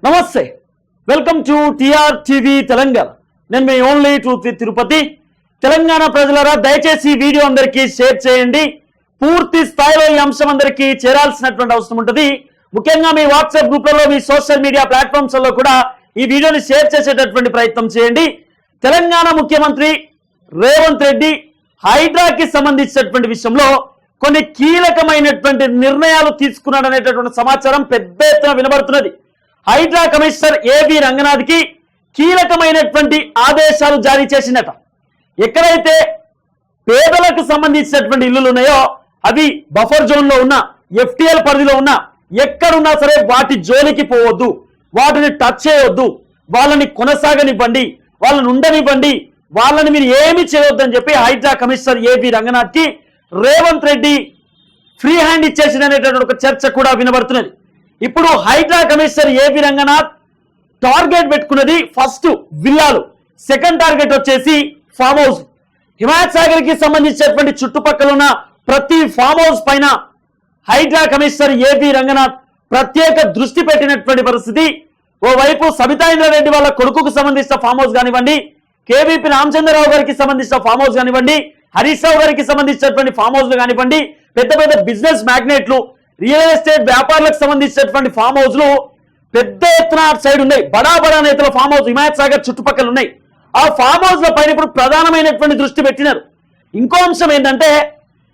నమస్తే, welcome to TR TV Telangana. నేను మీ only truth with Tirupati. Telangana ప్రజలారా, దయచేసి ఈ వీడియో అందరికీ షేర్ చేయండి. పూర్తి స్థాయిలో ఈ అంశం అందరికీ చేరాల్సినటువంటి అవసరం ఉంటుంది. ముఖ్యంగా మీ వాట్సాప్ గ్రూప్లలో, మీ సోషల్ మీడియా ప్లాట్ఫామ్స్ లో కూడా ఈ వీడియోని షేర్ చేసేటటువంటి ప్రయత్నం చేయండి. తెలంగాణ ముఖ్యమంత్రి రేవంత్ రెడ్డి హైడ్రాకి సంబంధించినటువంటి విషయంలో కొన్ని కీలకమైనటువంటి నిర్ణయాలు తీసుకున్నాడు అనేటటువంటి సమాచారం పెద్ద ఎత్తున వినబడుతున్నది. హైడ్రా కమిషనర్ ఏవి రంగనాథ్ కి కీలకమైనటువంటి ఆదేశాలు జారీ చేసినట. ఎక్కడైతే పేదలకు సంబంధించినటువంటి ఇల్లులు ఉన్నాయో అవి బఫర్ జోన్ లో ఉన్న, ఎఫ్టీఎల్ పరిధిలో ఉన్న, ఎక్కడున్నా సరే వాటి జోలికి పోవద్దు, వాటిని టచ్ చేయవద్దు, వాళ్ళని కొనసాగనివ్వండి, వాళ్ళని ఉండనివ్వండి, వాళ్ళని మీరు ఏమి చేయవద్దని చెప్పి హైడ్రా కమిషనర్ ఏవి రంగనాథ్ కి రేవంత్ రెడ్డి ఫ్రీ హ్యాండ్ ఇచ్చేసినటువంటి ఒక చర్చ కూడా వినబడుతున్నది. ఇప్పుడు హైడ్రా కమిషనర్ ఏవి రంగనాథ్ టార్గెట్ పెట్టుకున్నది ఫస్ట్ విల్లాలు, సెకండ్ టార్గెట్ వచ్చేసి ఫామ్ హౌస్. హిమాయత్ సాగర్ కి సంబంధించినటువంటి చుట్టుపక్కల ఉన్న ప్రతి ఫామ్ హౌస్ పైన హైడ్రా కమిషనర్ ఏవి రంగనాథ్ ప్రత్యేక దృష్టి పెట్టినటువంటి పరిస్థితి. ఓవైపు సబితా ఇంద్రారెడ్డి వాళ్ళ కొడుకుకు సంబంధించిన ఫామ్ హౌస్ కానివ్వండి, కేవీపీ రామచంద్రరావు గారికి సంబంధించిన ఫామ్ హౌస్ కానివ్వండి, హరీష్ రావు గారికి సంబంధించినటువంటి ఫామ్ హౌస్లు కానివ్వండి, పెద్ద పెద్ద బిజినెస్ మ్యాగ్నెట్లు, రియల్ ఎస్టేట్ వ్యాపారులకు సంబంధించినటువంటి ఫామ్ హౌస్లు పెద్ద ఎత్తున సైడ్ ఉన్నాయి. బడా బడా నేతల ఫామ్ హౌస్ హిమాయత్ సాగర్ చుట్టుపక్కల ఉన్నాయి. ఆ ఫామ్ హౌస్ల పైన ఇప్పుడు ప్రధానమైనటువంటి దృష్టి పెట్టినారు. ఇంకో అంశం ఏంటంటే,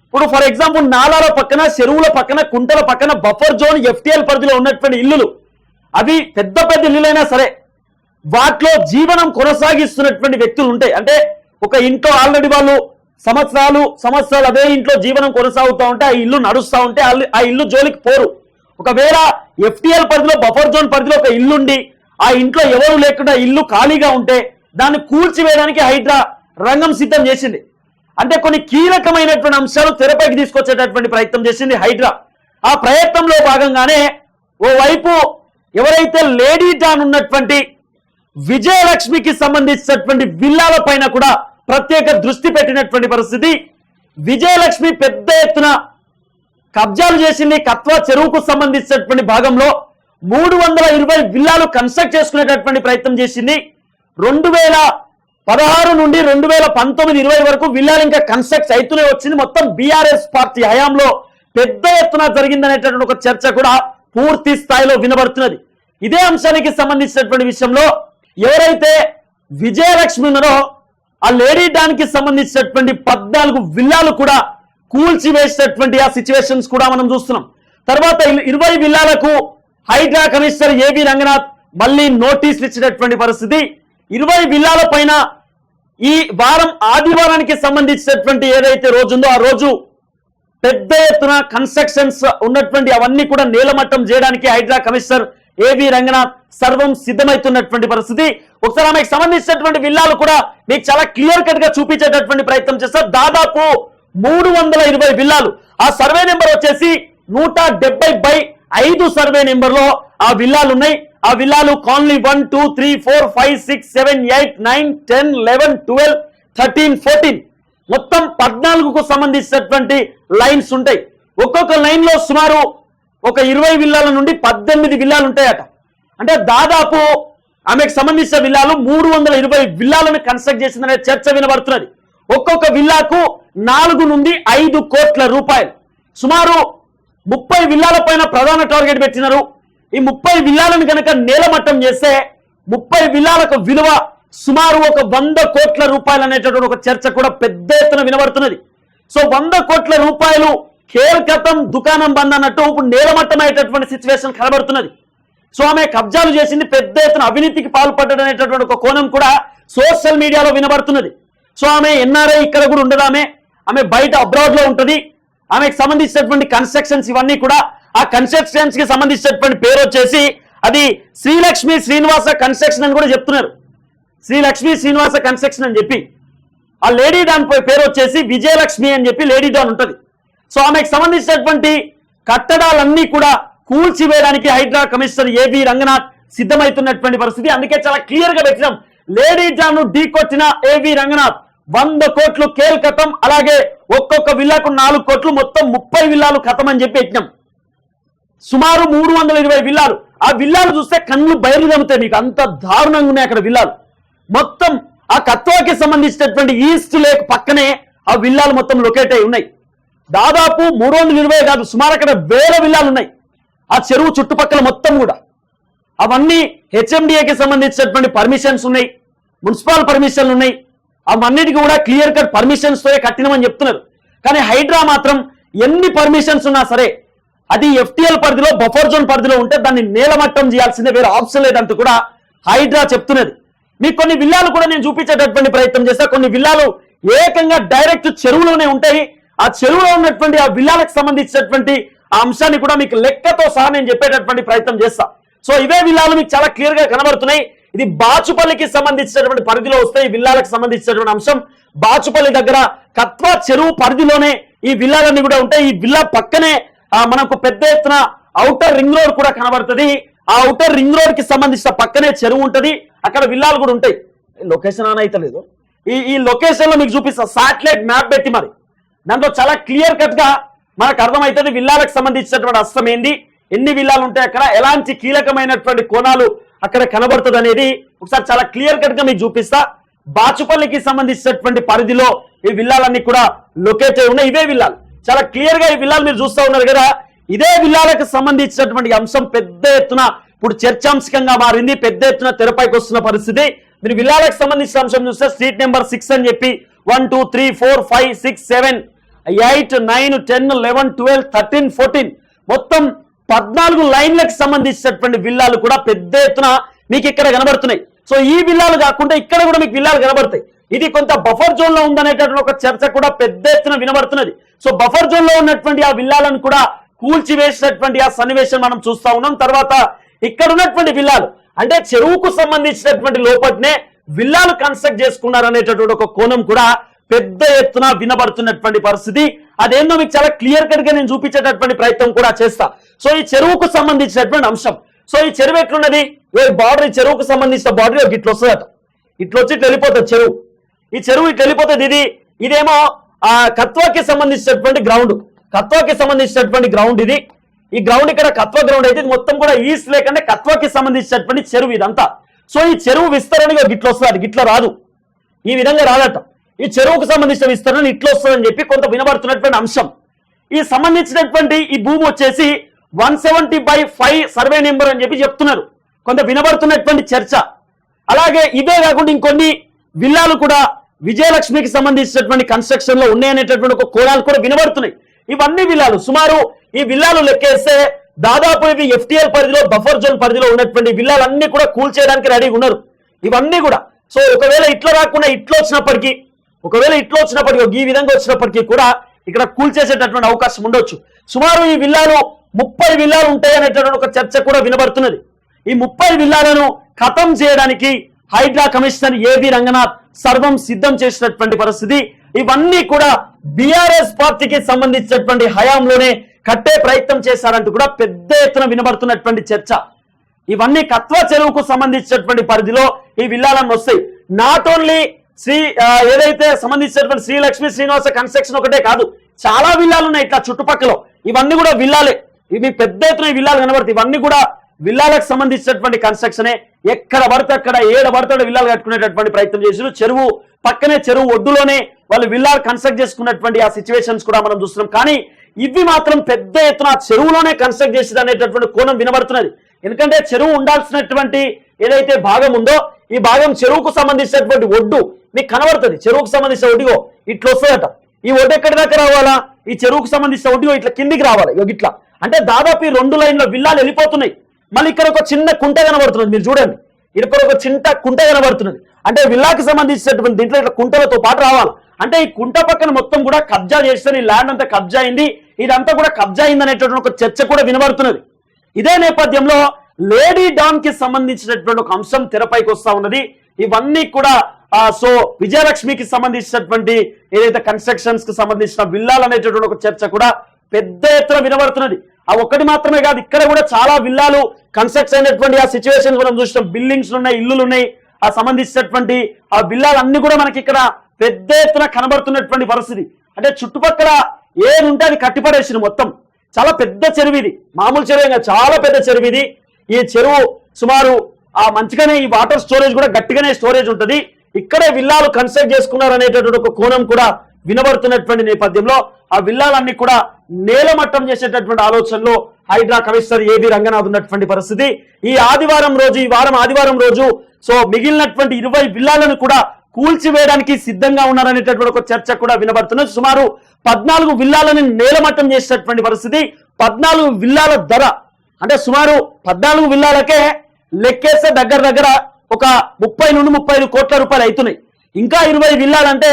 ఇప్పుడు ఫర్ ఎగ్జాంపుల్ నాలాల పక్కన, చెరువుల పక్కన, కుంటల పక్కన బఫర్ జోన్ ఎఫ్టీఎల్ పరిధిలో ఉన్నటువంటి ఇల్లులు, అవి పెద్ద పెద్ద ఇల్లులైనా సరే వాటిలో జీవనం కొనసాగిస్తున్నటువంటి వ్యక్తులు ఉంటాయి. అంటే ఒక ఇంట్లో ఆల్రెడీ వాళ్ళు సంవత్సరాలు అదే ఇంట్లో జీవనం కొనసాగుతూ ఉంటే, ఆ ఇల్లు నడుస్తూ ఉంటే ఆ ఇల్లు జోలికి పోరు. ఒకవేళ ఎఫ్టీఎల్ పరిధిలో, బఫర్ జోన్ పరిధిలో ఒక ఇల్లుండి ఆ ఇంట్లో ఎవరు లేకుండా ఇల్లు ఖాళీగా ఉంటే దాన్ని కూల్చివేయడానికి హైడ్రా రంగం సిద్ధం చేసింది. అంటే కొన్ని కీలకమైనటువంటి అంశాలు తెరపైకి తీసుకొచ్చేటటువంటి ప్రయత్నం చేసింది హైడ్రా. ఆ ప్రయత్నంలో భాగంగానే ఓవైపు ఎవరైతే లేడీ డాన్ ఉన్నటువంటి విజయలక్ష్మికి సంబంధించినటువంటి విల్లాల పైన కూడా ప్రత్యేక దృష్టి పెట్టినటువంటి పరిస్థితి. విజయలక్ష్మి పెద్ద ఎత్తున కబ్జాలు చేసింది. కత్వా చెరువుకు సంబంధించినటువంటి భాగంలో 320 విల్లాలు కన్స్ట్రక్ట్ చేసుకునేటటువంటి ప్రయత్నం చేసింది. 2016 నుండి 2019-20 వరకు విల్లాలు ఇంకా కన్స్ట్రక్ట్ అవుతూనే వచ్చింది. మొత్తం బీఆర్ఎస్ పార్టీ హయాంలో పెద్ద ఎత్తున జరిగిందనేటటువంటి ఒక చర్చ కూడా పూర్తి స్థాయిలో వినబడుతున్నది. ఇదే అంశానికి సంబంధించినటువంటి విషయంలో ఎవరైతే విజయలక్ష్మి ఉన్నారో ఆ లేడీ డాన్ కి సంబంధించినటువంటి 14 విల్లాలు కూడా కూల్చివేసినటువంటి ఆ సిచ్యువేషన్స్ కూడా మనం చూస్తున్నాం. తర్వాత 20 విల్లాలకు హైడ్రా కమిషనర్ ఏవి రంగనాథ్ మళ్ళీ నోటీసులు ఇచ్చినటువంటి పరిస్థితి. 20 విల్లాల పైన ఈ వారం ఆదివారానికి సంబంధించినటువంటి ఏదైతే రోజు ఉందో ఆ రోజు పెద్ద ఎత్తున కన్స్ట్రక్షన్స్ ఉన్నటువంటి అవన్నీ కూడా నేలమట్టం చేయడానికి హైడ్రా కమిషనర్ ఏవి రంగనాథ్ సర్వం సిద్ధమవుతున్నటువంటి పరిస్థితి. ఒకసారి ఆమెకు సంబంధించినటువంటి విల్లాలు కూడా మీకు చాలా క్లియర్ కట్ గా చూపించేటటువంటి ప్రయత్నం చేస్తారు. దాదాపు 320 విల్లాలు. ఆ సర్వే నెంబర్ వచ్చేసి 170/5 సర్వే నెంబర్ లో ఆ విల్లాలు ఉన్నాయి. ఆ విల్లాలు కాలనీ 1, 2, 3, 4, 5, 6, 7, 8, 9, 10, 11, 12, 13, 14 మొత్తం 14కు సంబంధించినటువంటి లైన్స్ ఉంటాయి. ఒక్కొక్క లైన్ లో సుమారు ఒక 20 విల్లాల నుండి 18 విల్లాలు ఉంటాయట. అంటే దాదాపు ఆమెకు సంబంధించిన విల్లాలు 320 విల్లాలను కన్స్ట్రక్ట్ చేసిందనే చర్చ వినబడుతున్నది. ఒక్కొక్క విల్లాకు 4 నుండి 5 కోట్ల రూపాయలు. సుమారు 30 విల్లాల పైన ప్రధాన టార్గెట్ పెట్టినారు. ఈ 30 విల్లాలను కనుక నేలమట్టం చేస్తే 30 విల్లాలకు విలువ సుమారు ఒక 100 కోట్ల రూపాయలు అనేటటువంటి ఒక చర్చ కూడా పెద్ద ఎత్తున వినబడుతున్నది. సో 100 కోట్ల రూపాయలు కేల్కతం దుకాణం బంద్ అన్నట్టు ఇప్పుడు నేలమట్టం అయ్యేటటువంటి సిచ్యువేషన్ కనబడుతున్నది. సో ఆమె కబ్జాలు చేసింది, పెద్ద ఎత్తున అవినీతికి పాల్పడ్డాడు అనేటటువంటి ఒక కోణం కూడా సోషల్ మీడియాలో వినబడుతున్నది. సో ఆమె ఎన్ఆర్ఐ ఇక్కడ కూడా ఉండదు, ఆమె బయట అబ్రాడ్ లో ఉంటుంది. ఆమెకు సంబంధించినటువంటి కన్స్ట్రక్షన్స్ ఇవన్నీ కూడా, ఆ కన్స్ట్రక్షన్స్ కి సంబంధించినటువంటి పేరు వచ్చేసి అది శ్రీలక్ష్మి శ్రీనివాస కన్స్ట్రక్షన్ అని కూడా చెప్తున్నారు. శ్రీలక్ష్మి శ్రీనివాస కన్స్ట్రక్షన్ అని చెప్పి ఆ లేడీ డాన్ పేరు వచ్చేసి విజయలక్ష్మి అని చెప్పి లేడీ డాన్ ఉంటుంది. సో ఆమెకు సంబంధించినటువంటి కట్టడాలన్నీ కూడా కూల్చివేయడానికి హైడ్రా కమిషనర్ ఏవి రంగనాథ్ సిద్ధమవుతున్నటువంటి పరిస్థితి. అందుకే చాలా క్లియర్ గా పెట్టినాం, లేడీ డాన్ ను ఢీకొట్టిన ఏవి రంగనాథ్ 100 కోట్లు కేల్కతం. అలాగే ఒక్కొక్క విల్లాకు 4 కోట్లు, మొత్తం 30 విల్లాలు కథం అని చెప్పి పెట్టినాం. సుమారు 320 విల్లాలు. ఆ విల్లాలు చూస్తే కళ్ళు బయలు కమ్ముతాయి, మీకు అంత దారుణంగా ఉన్నాయి అక్కడ విల్లాలు. మొత్తం ఆ కత్వాకి సంబంధించినటువంటి ఈస్ట్ లేక్ పక్కనే ఆ విల్లాలు మొత్తం లొకేట్ అయి ఉన్నాయి. దాదాపు 320 కాదు, సుమారు అక్కడ 1000 విల్లాలు ఉన్నాయి ఆ చెరువు చుట్టుపక్కల మొత్తం కూడా. అవన్నీ హెచ్ఎండిఏకి సంబంధించినటువంటి పర్మిషన్స్ ఉన్నాయి, మున్సిపల్ పర్మిషన్లు ఉన్నాయి. అవన్నిటికీ కూడా క్లియర్ కట్ పర్మిషన్స్ తో కట్టినమని చెప్తున్నారు. కానీ హైడ్రా మాత్రం ఎన్ని పర్మిషన్స్ ఉన్నా సరే అది ఎఫ్టీఎల్ పరిధిలో, బఫర్ జోన్ పరిధిలో ఉంటే దాన్ని నేలమట్టం చేయాల్సిందే, వేరే ఆప్షన్ లేదంటూ కూడా హైడ్రా చెప్తున్నది. మీకు కొన్ని విల్లాలు కూడా నేను చూపించేటటువంటి ప్రయత్నం చేస్తా. కొన్ని విల్లాలు ఏకంగా డైరెక్ట్ చెరువులోనే ఉంటాయి. ఆ చెరువులో ఉన్నటువంటి ఆ విల్లాలకు సంబంధించినటువంటి ఆ అంశాన్ని కూడా మీకు లెక్కతో సహా నేను చెప్పేటటువంటి ప్రయత్నం చేస్తా. సో ఇవే విల్లాలు మీకు చాలా క్లియర్ గా కనబడుతున్నాయి. ఇది బాచుపల్లికి సంబంధించినటువంటి పరిధిలో వస్తే ఈ విల్లాలకు సంబంధించినటువంటి అంశం. బాచుపల్లి దగ్గర కత్వా చెరువు పరిధిలోనే ఈ విల్లాలన్నీ కూడా ఉంటాయి. ఈ విల్లా పక్కనే మనకు పెద్ద ఎత్తున ఔటర్ రింగ్ రోడ్ కూడా కనబడుతుంది. ఆ ఔటర్ రింగ్ రోడ్ కి సంబంధించిన పక్కనే చెరువు ఉంటది, అక్కడ విల్లాలు కూడా ఉంటాయి. లొకేషన్ అని అయితే లేదు, ఈ లొకేషన్ లో మీకు చూపిస్తా శాటిలైట్ మ్యాప్ పెట్టి. మరి దాంట్లో చాలా క్లియర్ కట్ గా మనకు అర్థమవుతుంది విల్లాలకు సంబంధించినటువంటి అస్తం ఏంది, ఎన్ని విల్లాలు ఉంటాయి అక్కడ, ఎలాంటి కీలకమైనటువంటి కోణాలు అక్కడ కనబడుతుంది అనేది ఒకసారి చాలా క్లియర్ కట్ గా మీకు చూపిస్తా. బాచుపల్లికి సంబంధించినటువంటి పరిధిలో ఈ విల్లాలన్నీ కూడా లొకేట్ అయి ఉన్నాయి. ఇవే విల్లాలు చాలా క్లియర్ గా ఈ విల్లాలు మీరు చూస్తూ ఉన్నారు కదా. ఇదే విల్లాలకు సంబంధించినటువంటి అంశం పెద్ద ఎత్తున ఇప్పుడు చర్చాంశకంగా మారింది, పెద్ద ఎత్తున తెరపైకి వస్తున్న పరిస్థితి. మీరు విల్లాలకు సంబంధించిన అంశం చూస్తే స్ట్రీట్ నెంబర్ 6 అని చెప్పి 1 2 3 4 5 6 7 8 9 10 11 12 13 14 మొత్తం 14 లైన్లకు సంబంధించినటువంటి విల్లాలు కూడా పెద్ద ఎత్తున మీకు ఇక్కడ కనబడుతున్నాయి. సో ఈ విల్లాలు కాకుండా ఇక్కడ కూడా మీకు విల్లాలు కనబడతాయి. ఇది కొంత బఫర్ జోన్ లో ఉందనేటటువంటి ఒక చర్చ కూడా పెద్ద ఎత్తున వినబడుతున్నది. సో బఫర్ జోన్ లో ఉన్నటువంటి ఆ విల్లాలను కూడా కూల్చివేసినటువంటి ఆ సన్నివేశం మనం చూస్తా ఉన్నాం. తర్వాత ఇక్కడ ఉన్నటువంటి విల్లాలు అంటే చెరువుకు సంబంధించినటువంటి లోపట్నే విల్లాలు కన్స్ట్రక్ట్ చేసుకున్నారు అనేటటువంటి ఒక కోణం కూడా పెద్ద ఎత్తున వినబడుతున్నటువంటి పరిస్థితి. అదేందో మీకు చాలా క్లియర్ కట్ గా నేను చూపించేటటువంటి ప్రయత్నం కూడా చేస్తా. సో ఈ చెరువుకు సంబంధించినటువంటి అంశం. సో ఈ చెరువు ఎట్లున్నది, బార్డర్, ఈ చెరువుకు సంబంధించిన బార్డర్ ఇట్లా వస్తుందట, ఇట్లా వచ్చి ఇట్లా వెళ్ళిపోతుంది చెరువు. ఈ చెరువు ఇట్లా వెళ్ళిపోతుంది. ఇదేమో ఆ కత్వాకి సంబంధించినటువంటి గ్రౌండ్, కత్వాకి సంబంధించినటువంటి గ్రౌండ్ ఇది. ఈ గ్రౌండ్ ఇక్కడ కత్వా గ్రౌండ్ అయితే మొత్తం కూడా ఈస్ట్ లేక్ అంటే కత్వాకి సంబంధించినటువంటి చెరువు ఇదంతా. సో ఈ చెరువు విస్తరణగా గిట్ల వస్తుంది, గిట్ల రాదు, ఈ విధంగా రాదట. ఈ చెరువుకు సంబంధించిన విస్తరణ ఇట్లా వస్తుందని చెప్పి కొంత వినబడుతున్నటువంటి అంశం. ఈ సంబంధించినటువంటి ఈ భూమి వచ్చేసి 170/5 సర్వే నెంబర్ అని చెప్పి చెప్తున్నారు, కొంత వినబడుతున్నటువంటి చర్చ. అలాగే ఇదే కాకుండా ఇంకొన్ని విల్లాలు కూడా విజయలక్ష్మికి సంబంధించినటువంటి కన్స్ట్రక్షన్ లో ఉన్నాయనేటటువంటి ఒక కోణాలు కూడా వినబడుతున్నాయి. ఇవన్నీ విల్లాలు సుమారు ఈ విల్లాలు లెక్కేస్తే దాదాపు ఇవి ఎఫ్టీఎల్ పరిధిలో, బఫర్ జోన్ పరిధిలో ఉన్నటువంటి విల్లాలన్నీ కూడా కూల్చేయడానికి రెడీగా ఉన్నారు ఇవన్నీ కూడా. సో ఒకవేళ ఇట్లా రాకుండా ఇట్లా వచ్చినప్పటికీ, ఒకవేళ ఇట్లా వచ్చినప్పటికీ, ఈ విధంగా వచ్చినప్పటికీ కూడా ఇక్కడ కూల్చేసేటటువంటి అవకాశం ఉండొచ్చు. సుమారు ఈ విల్లాలు 30 విల్లాలు ఉంటాయి అనేటటువంటి ఒక చర్చ కూడా వినబడుతున్నది. ఈ 30 విల్లాలను ఖతం చేయడానికి హైడ్రా కమిషనర్ ఏవి రంగనాథ్ సర్వం సిద్ధం చేసినటువంటి పరిస్థితి. ఇవన్నీ కూడా బీఆర్ఎస్ పార్టీకి సంబంధించినటువంటి హయాంలోనే కట్టే ప్రయత్నం చేశారంటూ కూడా పెద్ద ఎత్తున వినబడుతున్నటువంటి చర్చ. ఇవన్నీ కత్వా చెరువుకు సంబంధించినటువంటి పరిధిలో ఈ విల్లాలను వస్తాయి. నాట్ ఓన్లీ ఏదైతే సంబంధించినటువంటి శ్రీలక్ష్మి శ్రీనివాస కన్స్ట్రక్షన్ ఒకటే కాదు, చాలా విల్లాలు ఉన్నాయి ఇట్లా చుట్టుపక్కల. ఇవన్నీ కూడా విల్లాలే, ఇవి పెద్ద ఎత్తున విల్లాలు కనబడతాయి. ఇవన్నీ కూడా విల్లాలకు సంబంధించినటువంటి కన్స్ట్రక్షనే. ఎక్కడ పడితే అక్కడ, ఏడ పడితే విల్లాలు కట్టుకునేటటువంటి ప్రయత్నం చేశారు. చెరువు పక్కనే, చెరువు ఒడ్డులోనే వాళ్ళు విల్లాలు కన్స్ట్రక్ట్ చేసుకున్నటువంటి ఆ సిచ్యువేషన్స్ కూడా మనం చూస్తున్నాం. కానీ ఇవి మాత్రం పెద్ద ఎత్తున చెరువులోనే కన్స్ట్రక్ట్ చేసేది అనేటటువంటి కోణం వినబడుతున్నది. ఎందుకంటే చెరువు ఉండాల్సినటువంటి ఏదైతే భాగం ఉందో ఈ భాగం చెరువుకు సంబంధించినటువంటి ఒడ్డు మీకు కనబడుతుంది. చెరువుకు సంబంధించిన ఒడ్డుగో ఇట్లా వస్తుందట. ఈ ఒడ్డు ఎక్కడి దాకా రావాలా, ఈ చెరువుకు సంబంధించిన ఒడ్డుగో ఇట్లా కిందికి రావాలి. ఇట్లా అంటే దాదాపు ఈ 2 లైన్ల విల్లాలు వెళ్ళిపోతున్నాయి. మళ్ళీ ఇక్కడ ఒక చిన్న కుంట కనబడుతున్నది, మీరు చూడండి, ఇక్కడ ఒక చిన్న కుంట కనబడుతున్నది. అంటే విల్లాకి సంబంధించినటువంటి దీంట్లో ఇట్లా కుంటలతో పాటు రావాలి. అంటే ఈ కుంట పక్కన మొత్తం కూడా కబ్జా చేస్తే ఈ ల్యాండ్ అంతా కబ్జా అయింది, ఇదంతా కూడా కబ్జా అయింది అనేటటువంటి ఒక చర్చ కూడా వినబడుతున్నది. ఇదే నేపథ్యంలో లేడీ డాన్ కి సంబంధించినటువంటి ఒక అంశం తెరపైకి వస్తా ఉన్నది. ఇవన్నీ కూడా సో విజయలక్ష్మికి సంబంధించినటువంటి ఏదైతే కన్స్ట్రక్షన్స్ కి సంబంధించిన విల్లాలు అనేటటువంటి ఒక చర్చ కూడా పెద్ద ఎత్తున వినబడుతున్నది. ఆ ఒక్కటి మాత్రమే కాదు, ఇక్కడ కూడా చాలా విల్లాలు కన్స్ట్రక్ట్ అయినటువంటి ఆ సిచ్యువేషన్ మనం చూసినాం. బిల్డింగ్స్ ఉన్నాయి, ఇల్లులు ఉన్నాయి, ఆ సంబంధించినటువంటి ఆ విల్లాలు అన్ని కూడా మనకి ఇక్కడ పెద్ద ఎత్తున కనబడుతున్నటువంటి పరిస్థితి. అంటే చుట్టుపక్కల ఏది ఉంటే అది కట్టిపడేసిన మొత్తం. చాలా పెద్ద చెరువు ఇది, మామూలు చెరువు, చాలా పెద్ద చెరువు ఇది. ఈ చెరువు సుమారు మంచిగానే ఈ వాటర్ స్టోరేజ్ కూడా గట్టిగానే స్టోరేజ్ ఉంటుంది. ఇక్కడే విల్లాలు కన్స్ట్రక్ట్ చేసుకున్నారు అనేటటువంటి ఒక కోణం కూడా వినబడుతున్నటువంటి నేపథ్యంలో ఆ విల్లాలన్నీ కూడా నేలమట్టం చేసేటటువంటి ఆలోచనలో హైడ్రా కమిషనర్ ఏబి రంగనాథ్ ఉన్నటువంటి పరిస్థితి. ఈ వారం ఆదివారం రోజు సో మిగిలినటువంటి 20 విల్లాలను కూడా కూల్చివేయడానికి సిద్ధంగా ఉన్నారనేటటువంటి ఒక చర్చ కూడా వినబడుతున్నది. సుమారు 14 విల్లాలను నేలమట్టం చేసేటటువంటి పరిస్థితి. 14 విల్లాల ధర అంటే సుమారు 14 విల్లాలకే లెక్కేస్తే దగ్గర ఒక 30 నుండి 35 కోట్ల రూపాయలు అవుతున్నాయి. ఇంకా 20 విల్లాలంటే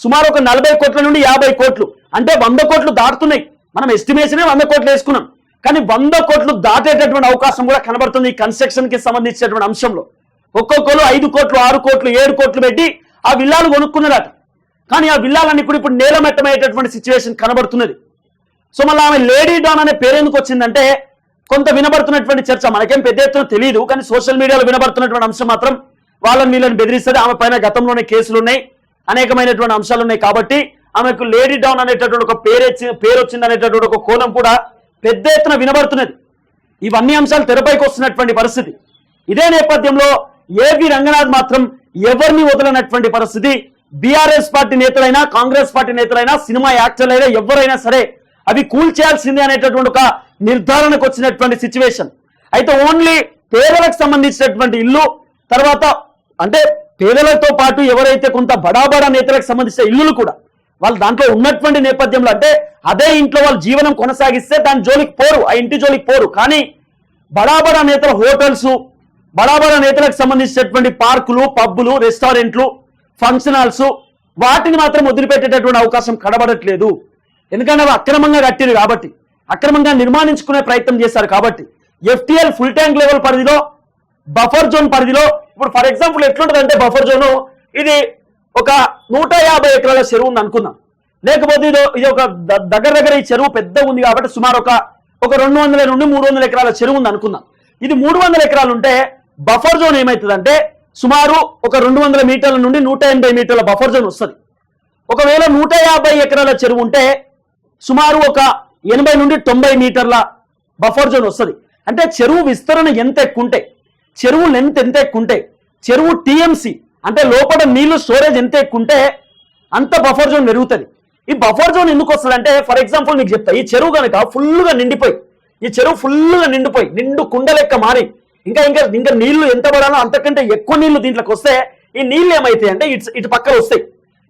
సుమారు ఒక 40 కోట్ల నుండి 50 కోట్లు అంటే 100 కోట్లు దాటుతున్నాయి. మనం ఎస్టిమేషనే 100 కోట్లు వేసుకున్నాం, కానీ 100 కోట్లు దాటేటటువంటి అవకాశం కూడా కనబడుతుంది ఈ కన్స్ట్రక్షన్ కి సంబంధించినటువంటి అంశంలో. ఒక్కొక్కరు 5 కోట్లు 6 కోట్లు 7 కోట్లు పెట్టి ఆ విల్లాలు కొనుక్కున్నారట. కానీ ఆ విల్లాలన్నీ ఇప్పుడు నేలమట్టమయ్యేటటువంటి సిచ్యువేషన్ కనబడుతున్నది. సో మళ్ళీ ఆమె లేడీ డాన్ అనే పేరు ఎందుకు వచ్చిందంటే కొంత వినబడుతున్నటువంటి చర్చ మనకేం పెద్ద ఎత్తున తెలియదు, కానీ సోషల్ మీడియాలో వినబడుతున్నటువంటి అంశం మాత్రం వీళ్ళని బెదిరిస్తుంది. ఆమె పైన గతంలోనే కేసులు ఉన్నాయి, అనేకమైనటువంటి అంశాలు ఉన్నాయి. కాబట్టి ఆమెకు లేడీ డాన్ అనేటటువంటి ఒక పేరు వచ్చింది అనేటటువంటి ఒక కోణం కూడా పెద్ద ఎత్తున వినబడుతున్నది. ఇవన్నీ అంశాలు తెరపైకి వస్తున్నటువంటి పరిస్థితి. ఇదే నేపథ్యంలో ఏబి రంగనాథ్ మాత్రం ఎవరిని వదలనటువంటి పరిస్థితి. బీఆర్ఎస్ పార్టీ నేతలైనా కాంగ్రెస్ పార్టీ నేతలైనా సినిమా యాక్టర్లైనా ఎవరైనా సరే అవి కూల్చేయాల్సిందే అనేటటువంటి ఒక నిర్ధారణకు వచ్చినటువంటి సిచ్యువేషన్. అయితే ఓన్లీ పేదలకు సంబంధించినటువంటి ఇల్లు, తర్వాత అంటే పేదలతో పాటు ఎవరైతే కొంత బడా నేతలకు సంబంధించిన ఇల్లులు కూడా వాళ్ళు దాంట్లో ఉన్నటువంటి నేపథ్యంలో అంటే అదే ఇంట్లో వాళ్ళు జీవనం కొనసాగిస్తే దాని జోలికి పోరు, ఆ ఇంటి జోలికి పోరు. కానీ బడా నేతల హోటల్స్, బడా నేతలకు సంబంధించినటువంటి పార్కులు, పబ్బులు, రెస్టారెంట్లు, ఫంక్షన్ హాల్స్ వాటిని మాత్రం వదిలిపెట్టేటటువంటి అవకాశం కనబడట్లేదు. ఎందుకంటే అవి అక్రమంగా కట్టిరు కాబట్టి, అక్రమంగా నిర్మాణించుకునే ప్రయత్నం చేశారు కాబట్టి. ఎఫ్టీఎల్ ఫుల్ ట్యాంక్ లెవెల్ పరిధిలో, బఫర్ జోన్ పరిధిలో ఇప్పుడు ఫర్ ఎగ్జాంపుల్ ఎట్లుంటుందంటే బఫర్ జోను ఇది ఒక 150 ఎకరాల చెరువు ఉంది అనుకుందాం, లేకపోతే ఇది ఒక దగ్గర ఈ చెరువు పెద్ద ఉంది కాబట్టి సుమారు ఒక 200 నుండి 300 ఎకరాల చెరువు ఉంది అనుకుందాం. ఇది 300 ఎకరాలు ఉంటే బఫర్ జోన్ ఏమవుతుందంటే సుమారు ఒక 200 మీటర్ల నుండి 180 మీటర్ల బఫర్ జోన్ వస్తుంది. ఒకవేళ 150 ఎకరాల చెరువు ఉంటే సుమారు ఒక 80 నుండి 90 మీటర్ల బఫర్ జోన్ వస్తుంది. అంటే చెరువు విస్తరణ ఎంత ఎక్కువ ఉంటే, చెరువు లెంత్ ఎంత ఎక్కువ ఉంటే, చెరువు టీఎంసీ అంటే లోపల నీళ్లు స్టోరేజ్ ఎంత ఎక్కువ ఉంటే అంత బఫర్ జోన్ పెరుగుతుంది. ఈ బఫర్ జోన్ ఎందుకు వస్తుంది అంటే ఫర్ ఎగ్జాంపుల్ మీకు చెప్తా, ఈ చెరువు కనుక ఫుల్గా నిండిపోయి, ఈ చెరువు ఫుల్గా నిండు కుండ లెక్క మారి ఇంకా నీళ్లు ఎంత పడాలో అంతకంటే ఎక్కువ నీళ్లు దీంట్లోకి వస్తే ఈ నీళ్లు ఏమైతాయి అంటే ఇటు పక్కన వస్తాయి,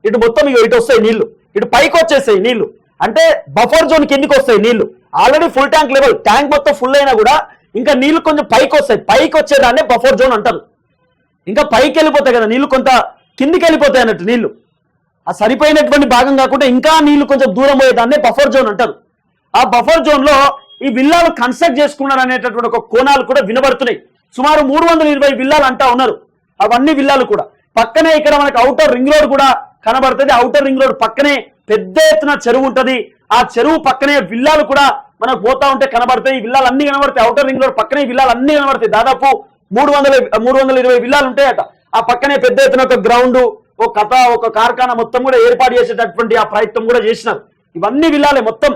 ఇటు మొత్తం ఇటు వస్తాయి నీళ్లు, ఇటు పైకి వచ్చేస్తాయి నీళ్లు. అంటే బఫర్ జోన్ కిందికి వస్తాయి నీళ్లు. Already full tank level, tank మొత్తం ఫుల్ అయినా కూడా ఇంకా నీళ్లు కొంచెం పైకి వస్తాయి, పైకి వచ్చేదాన్ని బఫర్ జోన్ అంటారు. ఇంకా పైకి వెళ్ళిపోతాయి కదా నీళ్లు, కొంత కిందికి వెళ్ళిపోతాయి అన్నట్టు నీళ్లు. ఆ సరిపోయినటువంటి భాగం కాకుండా ఇంకా నీళ్లు కొంచెం దూరం పోయేదాన్ని బఫర్ జోన్ అంటారు. ఆ బఫర్ జోన్ లో ఈ విల్లాలు కన్స్ట్రక్ట్ చేసుకున్నారు అనేటటువంటి ఒక కోణాలు కూడా వినబడుతున్నాయి. సుమారు 320 విల్లాలు అంటా ఉన్నారు. అవన్నీ విల్లాలు కూడా పక్కనే ఇక్కడ మనకు ఔటర్ రింగ్ రోడ్ కూడా కనబడుతుంది. ఔటర్ రింగ్ రోడ్ పక్కనే పెద్ద ఎత్తున చెరువు ఉంటది. ఆ చెరువు పక్కనే విల్లాలు కూడా మనకు పోతా ఉంటే కనబడతాయి. ఈ విల్లాలు అన్ని కనబడతాయి. ఔటర్ రింగ్ రోడ్ పక్కనే విల్లాలు అన్ని కనబడతాయి. దాదాపు 320 విల్లాలు ఉంటాయట. ఆ పక్కనే పెద్ద ఎత్తున ఒక గ్రౌండ్, ఒక కార్ఖానా మొత్తం కూడా ఏర్పాటు చేసేటటువంటి ఆ ప్రయత్నం కూడా చేసినారు. ఇవన్నీ విల్లాలే మొత్తం.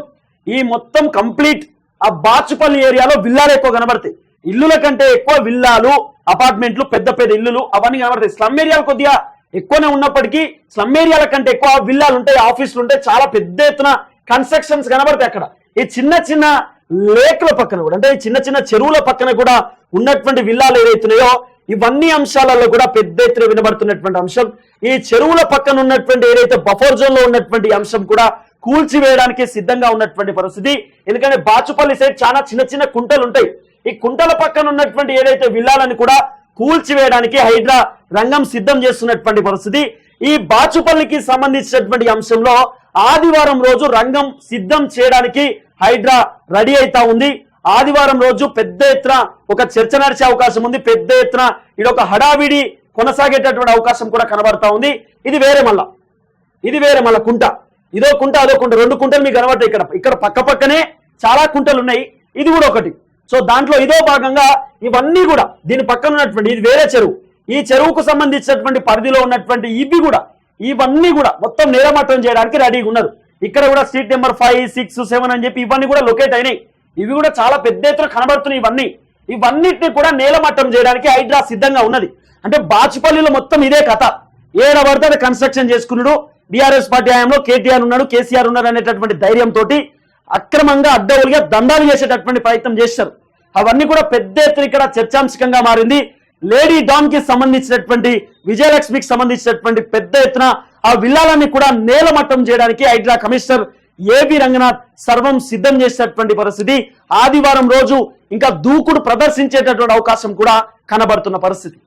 ఈ మొత్తం కంప్లీట్ ఆ బాచుపల్లి ఏరియాలో విల్లాలు ఎక్కువ కనబడతాయి. ఇల్లుల కంటే ఎక్కువ విల్లాలు, అపార్ట్మెంట్లు, పెద్ద ఇల్లులు అవన్నీ కనబడతాయి. స్లమ్ ఏరియాలు కొద్దిగా ఎక్కువనే ఉన్నప్పటికీ స్లమ్ ఏరియాల కంటే ఎక్కువ విల్లాలు ఉంటాయి, ఆఫీసులు ఉంటాయి, చాలా పెద్ద ఎత్తున కన్స్ట్రక్షన్స్ కనబడతాయి. అక్కడ ఈ చిన్న లేకుల పక్కన కూడా అంటే ఈ చిన్న చెరువుల పక్కన కూడా ఉన్నటువంటి విల్లాలు ఏవైతున్నాయో ఇవన్నీ అంశాలలో కూడా పెద్ద ఎత్తున వినబడుతున్నటువంటి అంశం. ఈ చెరువుల పక్కన ఉన్నటువంటి ఏదైతే బఫర్ జోన్ లో ఉన్నటువంటి అంశం కూడా కూల్చివేయడానికి సిద్ధంగా ఉన్నటువంటి పరిస్థితి. ఎందుకంటే బాచుపల్లి సైడ్ చాలా చిన్న కుంటలు ఉంటాయి. ఈ కుంటల పక్కన ఉన్నటువంటి ఏదైతే విల్లాలని కూడా కూల్చివేయడానికి హైడ్రా రంగం సిద్ధం చేస్తున్నటువంటి పరిస్థితి. ఈ బాచుపల్లికి సంబంధించినటువంటి అంశంలో ఆదివారం రోజు రంగం సిద్ధం చేయడానికి హైడ్రా రెడీ అవుతా ఉంది. ఆదివారం రోజు పెద్ద ఎత్తున ఒక చర్చ నడిచే అవకాశం ఉంది. పెద్ద ఎత్తున ఇది ఒక హడావిడి కొనసాగేటటువంటి అవకాశం కూడా కనబడతా ఉంది. ఇది వేరే మళ్ళా కుంట, ఇదో కుంట అదో కుంట, 2 కుంటలు మీకు కనబడతాయి. ఇక్కడ పక్కనే చాలా కుంటలు ఉన్నాయి. ఇది కూడా ఒకటి. సో దాంట్లో ఇదో భాగంగా ఇవన్నీ కూడా దీని పక్కన ఉన్నటువంటి ఇది వేరే చెరువు. ఈ చెరువుకు సంబంధించినటువంటి పరిధిలో ఉన్నటువంటి ఇవన్నీ కూడా మొత్తం నేలమట్టం చేయడానికి రెడీగా ఉన్నారు. ఇక్కడ కూడా స్ట్రీట్ నెంబర్ 5, 6, 7 అని చెప్పి ఇవన్నీ కూడా లొకేట్ అయినాయి. ఇవి కూడా చాలా పెద్ద ఎత్తున కనబడుతున్నాయి. ఇవన్నిటిని కూడా నేలమట్టం చేయడానికి హైడ్రా సిద్ధంగా ఉన్నది. అంటే బాచుపల్లిలో మొత్తం ఇదే కథ. ఏడబడితే కన్స్ట్రక్షన్ చేసుకున్నాడు. బీఆర్ఎస్ పార్టీ హయాంలో కేటీఆర్ ఉన్నాడు, కేసీఆర్ ఉన్నాడు అనేటటువంటి ధైర్యంతో అక్రమంగా అడ్డవులుగా దందాలు చేసేటటువంటి ప్రయత్నం చేశారు. అవన్నీ కూడా పెద్ద ఎత్తున ఇక్కడ చర్చాంశకంగా మారింది. లేడీ డాన్ కి సంబంధించినటువంటి విజయలక్ష్మికి సంబంధించినటువంటి పెద్ద ఎత్తున ఆ విల్లాలన్నీ కూడా నేలమట్టం చేయడానికి హైడ్రా కమిషనర్ ఏబి రంగనాథ్ సర్వం సిద్ధం చేసేటటువంటి పరిస్థితి. ఆదివారం రోజు ఇంకా దూకుడు ప్రదర్శించేటటువంటి అవకాశం కూడా కనబడుతున్న పరిస్థితి.